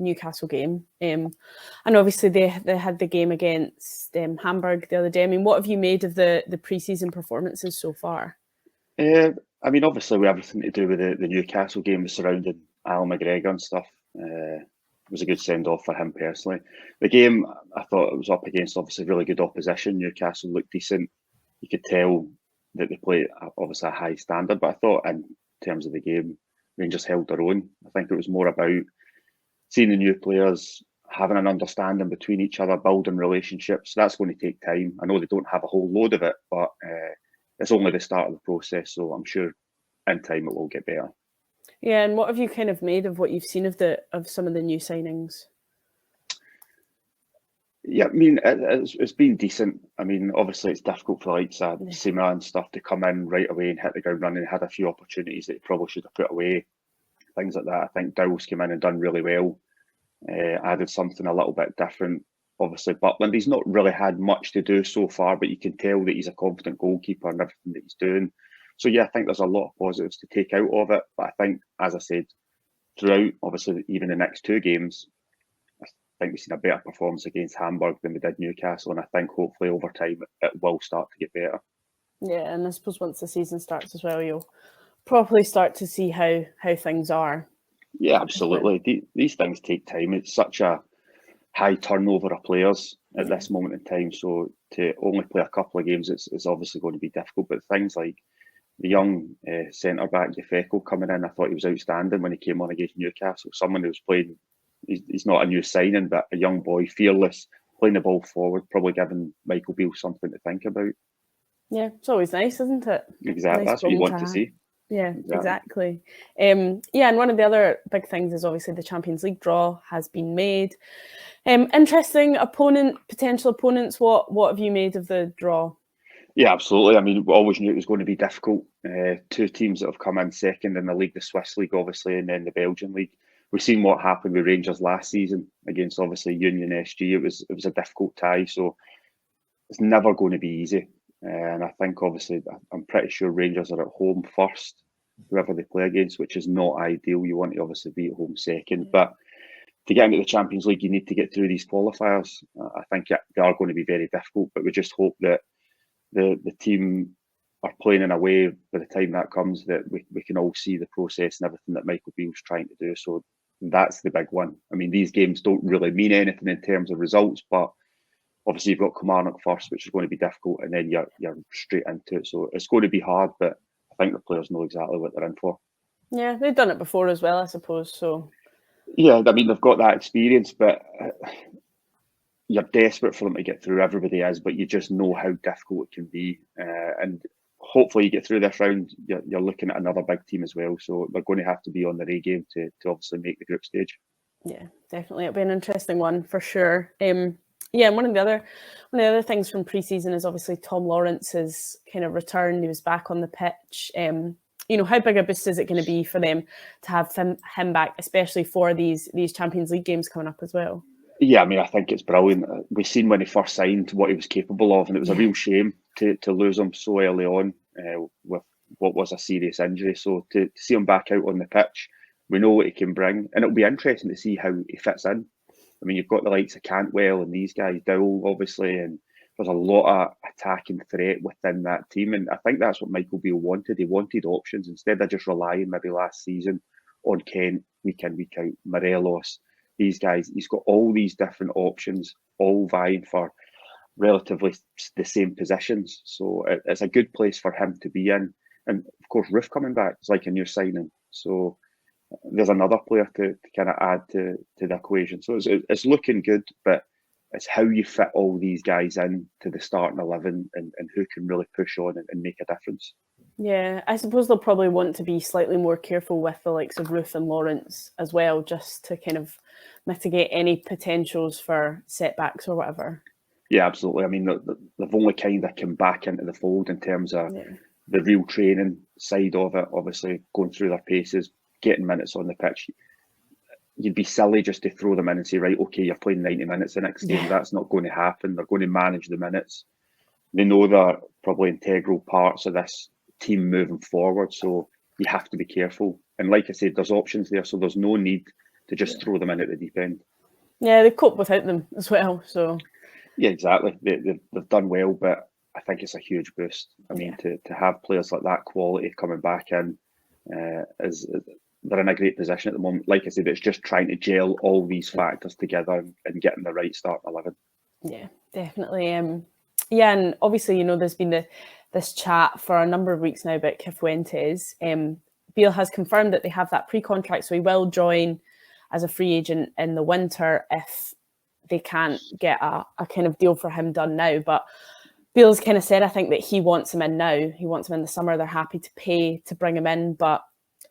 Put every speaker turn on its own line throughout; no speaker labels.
Newcastle game. And obviously they had the game against Hamburg the other day. I mean, what have you made of the pre-season performances so far?
I mean, obviously with everything to do with the Newcastle game surrounding Alan McGregor and stuff, it was a good send-off for him personally. The game, I thought it was up against obviously really good opposition. Newcastle looked decent. You could tell that they played obviously a high standard, but I thought in terms of the game, Rangers held their own. I think it was more about seeing the new players, having an understanding between each other, building relationships. That's going to take time. I know they don't have a whole load of it, but it's only the start of the process, so I'm sure in time it will get better.
Yeah, and what have you kind of made of what you've seen of some of the new signings?
Yeah, I mean, it's been decent. I mean, obviously it's difficult for like Sima and stuff to come in right away and hit the ground running. They had a few opportunities that he probably should have put away, things like that. I think Dowell's came in and done really well, added something a little bit different. Obviously, Butland, he's not really had much to do so far, but you can tell that he's a confident goalkeeper and everything that he's doing. So yeah, I think there's a lot of positives to take out of it. But I think, as I said, throughout, obviously, even the next two games, I think we've seen a better performance against Hamburg than we did Newcastle, and I think hopefully over time it will start to get better.
Yeah, and I suppose once the season starts as well, you'll properly start to see how things are.
Yeah, absolutely. These things take time. It's such a high turnover of players at this moment in time, so to only play a couple of games, it's obviously going to be difficult. But things like the young centre back Defeco coming in, I thought he was outstanding when he came on against Newcastle. Someone who was playing. He's not a new signing, but a young boy, fearless, playing the ball forward, probably giving Michael Beale something to think about.
Yeah, it's always nice, isn't it?
Exactly,
nice
that's what you want to see.
Yeah, exactly. Yeah, and one of the other big things is obviously the Champions League draw has been made. Interesting potential opponents. What have you made of the draw?
Yeah, absolutely. I mean, we always knew it was going to be difficult. Two teams that have come in second in the league, the Swiss league, obviously, and then the Belgian league. We've seen what happened with Rangers last season against obviously Union SG. It was a difficult tie, so it's never going to be easy. And I think obviously I'm pretty sure Rangers are at home first, whoever they play against, which is not ideal. You want to obviously be at home second, but to get into the Champions League, you need to get through these qualifiers. I think they are going to be very difficult, but we just hope that the team are playing in a way by the time that comes that we can all see the process and everything that Michael Beale's trying to do. So that's the big one. I mean, these games don't really mean anything in terms of results, but obviously you've got Kilmarnock first, which is going to be difficult, and then you're straight into it. So it's going to be hard, but I think the players know exactly what they're in for.
Yeah, they've done it before as well, I suppose. So
yeah, I mean, they've got that experience, but you're desperate for them to get through. Everybody is, but you just know how difficult it can be. And hopefully you get through this round, you're looking at another big team as well. So they're going to have to be on their A game to obviously make the group stage.
Yeah, definitely. It'll be an interesting one for sure. Yeah, and one of the other things from pre-season is obviously Tom Lawrence has kind of returned. He was back on the pitch. How big a boost is it going to be for them to have him back, especially for these Champions League games coming up as well?
Yeah, I mean, I think it's brilliant. We've seen when he first signed what he was capable of, and it was a real shame to lose him so early on with what was a serious injury. So to see him back out on the pitch, we know what he can bring, and it'll be interesting to see how he fits in. I mean, you've got the likes of Cantwell and these guys, Dowell, obviously, and there's a lot of attacking threat within that team. And I think that's what Michael Beale wanted. He wanted options instead of just relying maybe last season on Kent, week in, week out, Morelos, these guys. He's got all these different options, all vying for relatively the same positions. So it's a good place for him to be in. And of course, Roof coming back is like a new signing. So there's another player to kind of add to the equation. So it's looking good, but it's how you fit all these guys in to the starting 11 and who can really push on and make a difference.
Yeah, I suppose they'll probably want to be slightly more careful with the likes of Ruth and Lawrence as well, just to kind of mitigate any potentials for setbacks or whatever.
Yeah, absolutely. I mean, they've only kind of come back into the fold in terms of the real training side of it, obviously going through their paces, getting minutes on the pitch. You'd be silly just to throw them in and say, right, okay, you're playing 90 minutes the next game. That's not going to happen. They're going to manage the minutes. They know they're probably integral parts of this team moving forward, so you have to be careful. And like I said, there's options there, so there's no need to just throw them in at the deep end.
Yeah, they've coped without them as well. So
yeah, exactly. They've done well, but I think it's a huge boost. I mean, to have players like that quality coming back in, is they're in a great position at the moment. Like I said, it's just trying to gel all these factors together and getting the right starting 11.
Yeah, definitely. Yeah, and obviously, there's been this chat for a number of weeks now about Cifuentes. Beale has confirmed that they have that pre-contract, so he will join as a free agent in the winter if they can't get a kind of deal for him done now. But Beale's kind of said, I think, that he wants him in now. He wants him in the summer. They're happy to pay to bring him in. But,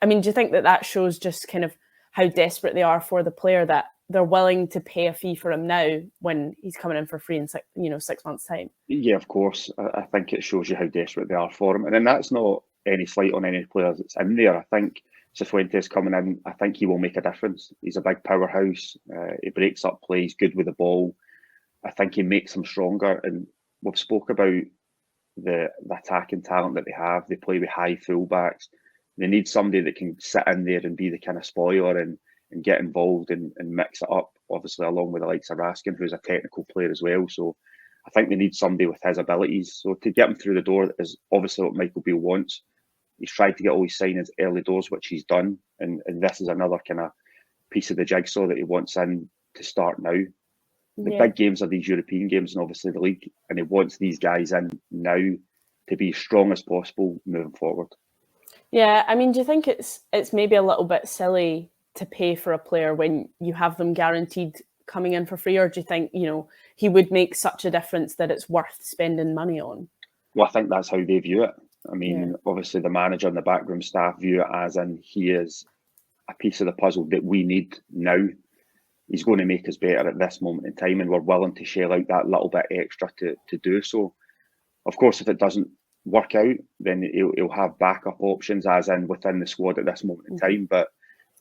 I mean, do you think that shows just kind of how desperate they are for the player, that they're willing to pay a fee for him now when he's coming in for free in 6 months' time?
Yeah, of course. I think it shows you how desperate they are for him. And then that's not any slight on any players that's in there. I think Cifuentes coming in, I think he will make a difference. He's a big powerhouse. He breaks up plays, good with the ball. I think he makes them stronger. And we've spoke about the attacking talent that they have. They play with high fullbacks. They need somebody that can sit in there and be the kind of spoiler and get involved and mix it up, obviously, along with the likes of Raskin, who's a technical player as well. So I think they need somebody with his abilities. So to get him through the door is obviously what Michael Beale wants. He's tried to get all his signings early doors, which he's done. And this is another kind of piece of the jigsaw that he wants in to start now. The big games are these European games and obviously the league. And he wants these guys in now to be as strong as possible moving forward.
Yeah, I mean, do you think it's maybe a little bit silly to pay for a player when you have them guaranteed coming in for free? Or do you think, he would make such a difference that it's worth spending money on?
Well, I think that's how they view it. I mean, obviously the manager and the backroom staff view it as in he is a piece of the puzzle that we need now. He's going to make us better at this moment in time, and we're willing to shell out that little bit extra to do so. Of course, if it doesn't work out, then he'll have backup options as in within the squad at this moment in time. But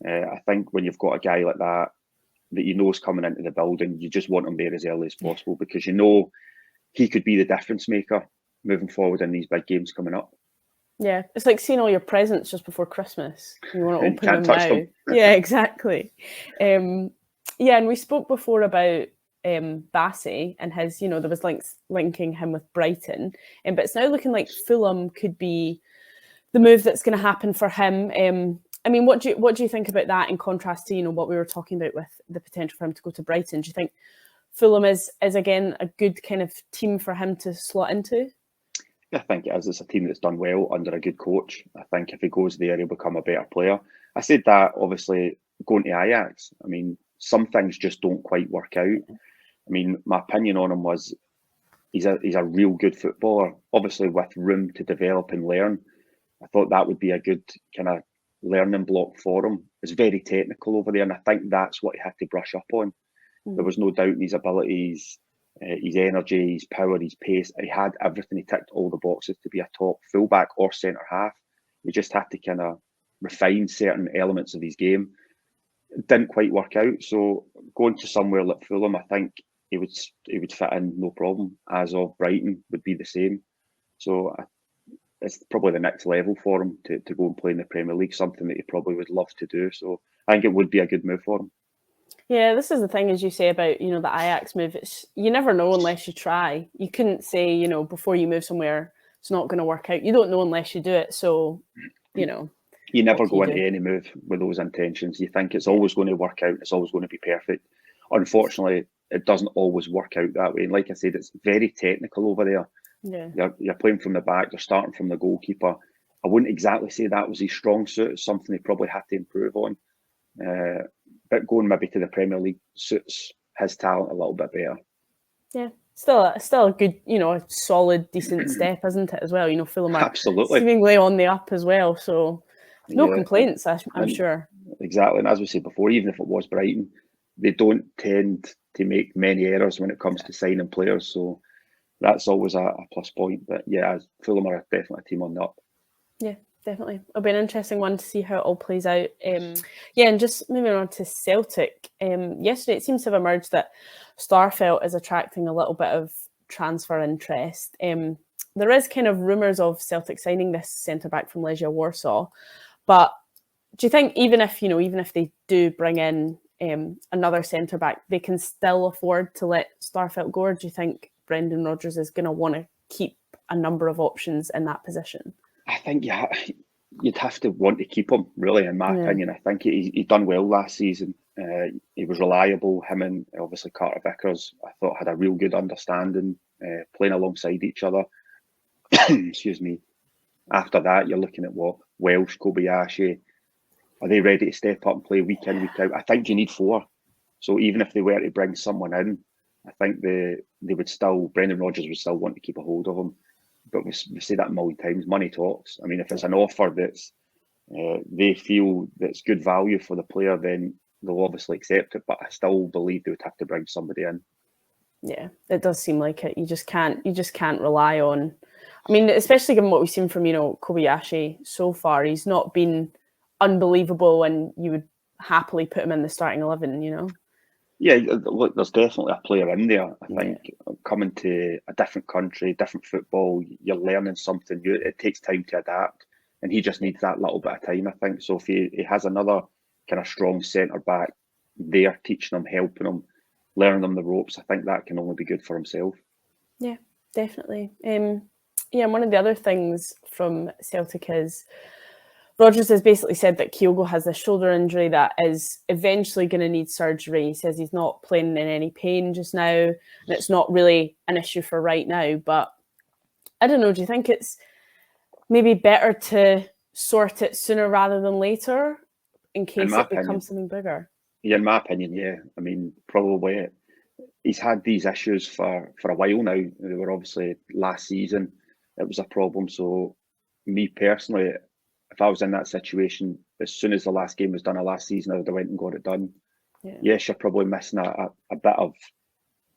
I think when you've got a guy like that you know is coming into the building, you just want him there as early as possible because he could be the difference maker moving forward in these big games coming up.
Yeah, it's like seeing all your presents just before Christmas. You want to open them now. Yeah, exactly. Yeah, and we spoke before about Bassey and his, there was linking him with Brighton, but it's now looking like Fulham could be the move that's going to happen for him. I mean, what do you think about that in contrast to what we were talking about with the potential for him to go to Brighton? Do you think Fulham is again a good kind of team for him to slot into?
I think it is. It's a team that's done well under a good coach. I think if he goes there, he'll become a better player. I said that obviously going to Ajax. I mean, some things just don't quite work out. I mean, my opinion on him was he's a real good footballer, obviously with room to develop and learn. I thought that would be a good kind of learning block for him. It's very technical over there, and I think that's what he had to brush up on. There was no doubt in his abilities, his energy, his power, his pace. He had everything. He ticked all the boxes to be a top fullback or centre half. He just had to kind of refine certain elements of his game. It didn't quite work out. So going to somewhere like Fulham, I think he would fit in no problem. As of Brighton would be the same. So it's probably the next level for him to go and play in the Premier League, something that he probably would love to do. So I think it would be a good move for him.
Yeah, this is the thing, as you say about, the Ajax move. You never know unless you try. You couldn't say, before you move somewhere, it's not going to work out. You don't know unless you do it. So, You
never go into any move with those intentions. You think it's always going to work out. It's always going to be perfect. Unfortunately, it doesn't always work out that way. And like I said, it's very technical over there.
Yeah.
You're playing from the back. You're starting from the goalkeeper. I wouldn't exactly say that was his strong suit. It's something he probably had to improve on. But going maybe to the Premier League suits his talent a little bit better.
Yeah, still a good, a solid, decent step, isn't it? As well, Fulham are
absolutely
seemingly on the up as well. So no complaints, I'm sure.
Exactly, and as we said before, even if it was Brighton, they don't tend to make many errors when it comes to signing players. So that's always a plus point. But yeah, Fulham are definitely a team on the up.
Yeah. Definitely. It'll be an interesting one to see how it all plays out. And just moving on to Celtic. Yesterday, it seems to have emerged that Starfelt is attracting a little bit of transfer interest. There is kind of rumours of Celtic signing this centre-back from Legia Warsaw. But do you think even if they do bring in another centre-back, they can still afford to let Starfelt go? Or do you think Brendan Rodgers is going to want to keep a number of options in that position?
I think you'd have to want to keep him, really, in my opinion. I think he done well last season. He was reliable. Him and obviously Carter Vickers, I thought, had a real good understanding, playing alongside each other. Excuse me. After that, you're looking at what? Welsh, Kobayashi. Are they ready to step up and play week in, week out? I think you need 4. So even if they were to bring someone in, I think they would still, Brendan Rodgers would still want to keep a hold of him. But we say that a million times, money talks. I mean, if it's an offer that's they feel that's good value for the player, then they'll obviously accept it. But I still believe they would have to bring somebody in.
Yeah, it does seem like it. You just can't rely on. I mean, especially given what we've seen from Kobayashi so far, he's not been unbelievable, and you would happily put him in the starting 11.
Yeah, look, there's definitely a player in there. I think coming to a different country, different football, you're learning something new. It takes time to adapt, and he just needs that little bit of time, I think. So if he has another kind of strong centre back there, teaching him, helping him, learning him the ropes, I think that can only be good for himself.
Yeah, definitely. And one of the other things from Celtic is Rodgers has basically said that Kyogo has a shoulder injury that is eventually going to need surgery. He says he's not playing in any pain just now, and it's not really an issue for right now. But I don't know, do you think it's maybe better to sort it sooner rather than later in case it becomes something bigger?
Yeah, in my opinion, yeah. I mean, probably he's had these issues for a while now. They were obviously last season, it was a problem. So me personally, if I was in that situation, as soon as the last game was done of last season, I would have went and got it done. Yeah. Yes, you're probably missing a bit of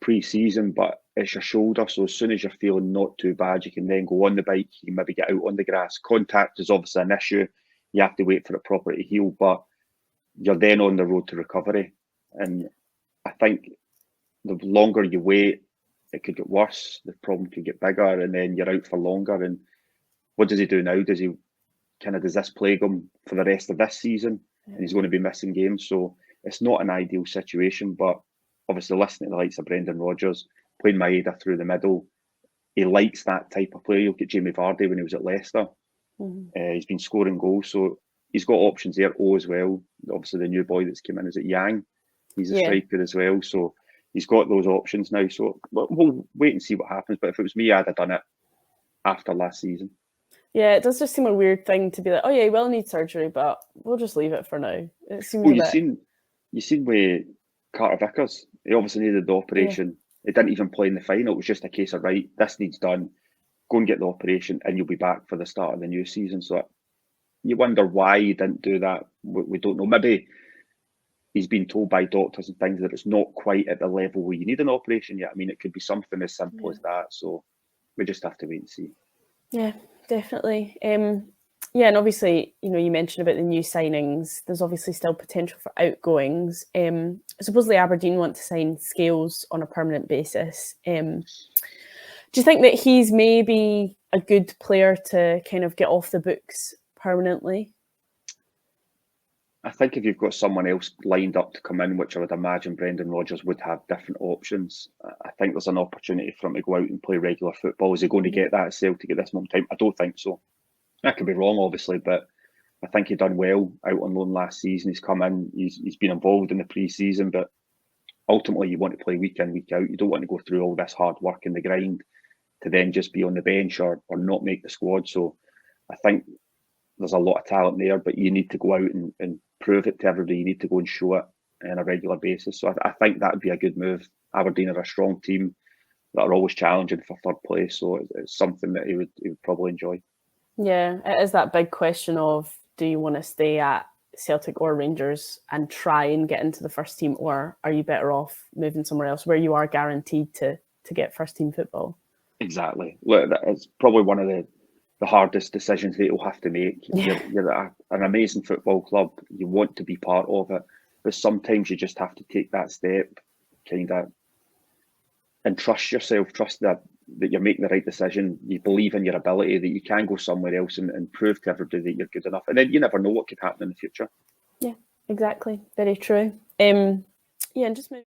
pre-season, but it's your shoulder. So as soon as you're feeling not too bad, you can then go on the bike, you can maybe get out on the grass. Contact is obviously an issue. You have to wait for it properly to heal, but you're then on the road to recovery. And I think the longer you wait, it could get worse. The problem could get bigger, and then you're out for longer. And what does he do now? Does this plague him for the rest of this season? And he's going to be missing games. So it's not an ideal situation, but obviously listening to the likes of Brendan Rodgers, playing Maeda through the middle, he likes that type of player. You look at Jamie Vardy when he was at Leicester. He's been scoring goals, so he's got options there. As well. Obviously the new boy that's come in, is it Yang? He's a striker as well. So he's got those options now. So we'll wait and see what happens. But if it was me, I'd have done it after last season.
Yeah, it does just seem a weird thing to be like, oh yeah, he will need surgery, but we'll just leave it for now. It seems
you seen with Carter Vickers, he obviously needed the operation. He didn't even play in the final. It was just a case of, right, this needs done. Go and get the operation, and you'll be back for the start of the new season. So you wonder why he didn't do that. We don't know. Maybe he's been told by doctors and things that it's not quite at the level where you need an operation yet. I mean, it could be something as simple as that. So we just have to wait and see.
Yeah, definitely. And obviously, you mentioned about the new signings. There's obviously still potential for outgoings. Supposedly Aberdeen want to sign Scales on a permanent basis. Do you think that he's maybe a good player to kind of get off the books permanently?
I think if you've got someone else lined up to come in, which I would imagine Brendan Rodgers would have different options, I think there's an opportunity for him to go out and play regular football. Is he going to get that at Celtic at this moment in time? I don't think so. I could be wrong, obviously, but I think he done well out on loan last season. He's come in, he's been involved in the pre-season, but ultimately you want to play week in, week out. You don't want to go through all this hard work and the grind to then just be on the bench or not make the squad. So I think there's a lot of talent there, but you need to go out and prove it to everybody. You need to go and show it on a regular basis. So I think that would be a good move. Aberdeen are a strong team that are always challenging for third place. So it's something that he would probably enjoy.
Yeah, it is that big question of, do you want to stay at Celtic or Rangers and try and get into the first team, or are you better off moving somewhere else where you are guaranteed to get first team football?
Exactly. Look, it's probably one of the hardest decisions that you'll have to make. You're at an amazing football club. You want to be part of it, but sometimes you just have to take that step, kind of, and trust yourself. Trust that you're making the right decision. You believe in your ability, that you can go somewhere else and prove to everybody that you're good enough. And then you never know what could happen in the future.
Yeah, exactly. Very true. Yeah, and just maybe